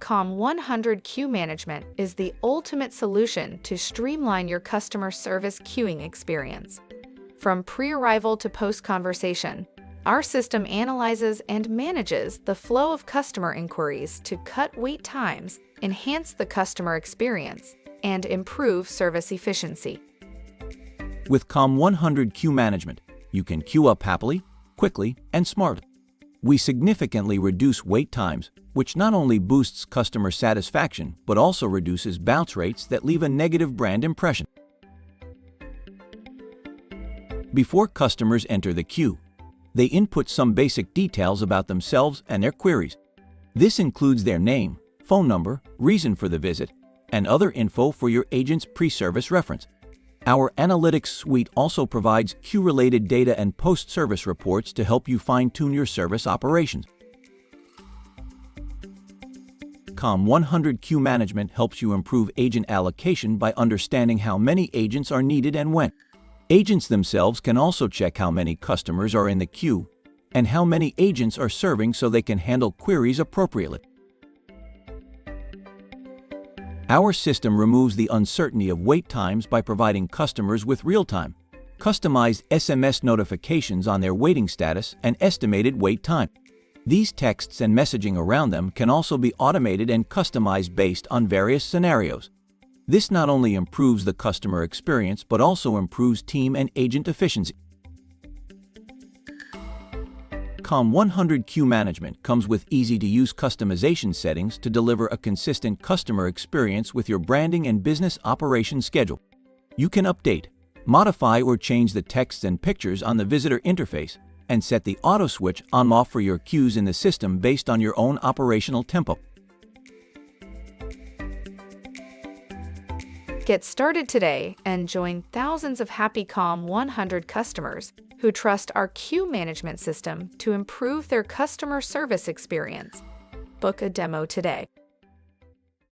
Comm100 Queue Management is the ultimate solution to streamline your customer service queuing experience. From pre-arrival to post-conversation, our system analyzes and manages the flow of customer inquiries to cut wait times, enhance the customer experience, and improve service efficiency. With Comm100 Queue Management, you can queue up happily, quickly, and smartly. We significantly reduce wait times, which not only boosts customer satisfaction but also reduces bounce rates that leave a negative brand impression. Before customers enter the queue, they input some basic details about themselves and their queries. This includes their name, phone number, reason for the visit, and other info for your agent's pre-service reference. Our analytics suite also provides queue-related data and post-service reports to help you fine-tune your service operations. Comm100 Queue Management helps you improve agent allocation by understanding how many agents are needed and when. Agents themselves can also check how many customers are in the queue and how many agents are serving so they can handle queries appropriately. Our system removes the uncertainty of wait times by providing customers with real-time, customized SMS notifications on their waiting status and estimated wait time. These texts and messaging around them can also be automated and customized based on various scenarios. This not only improves the customer experience but also improves team and agent efficiency. Comm100 Queue Management comes with easy-to-use customization settings to deliver a consistent customer experience with your branding and business operations schedule. You can update, modify, or change the texts and pictures on the visitor interface and set the auto switch on/off for your queues in the system based on your own operational tempo. Get started today and join thousands of happy Comm100 customers who trust our queue management system to improve their customer service experience. Book a demo today.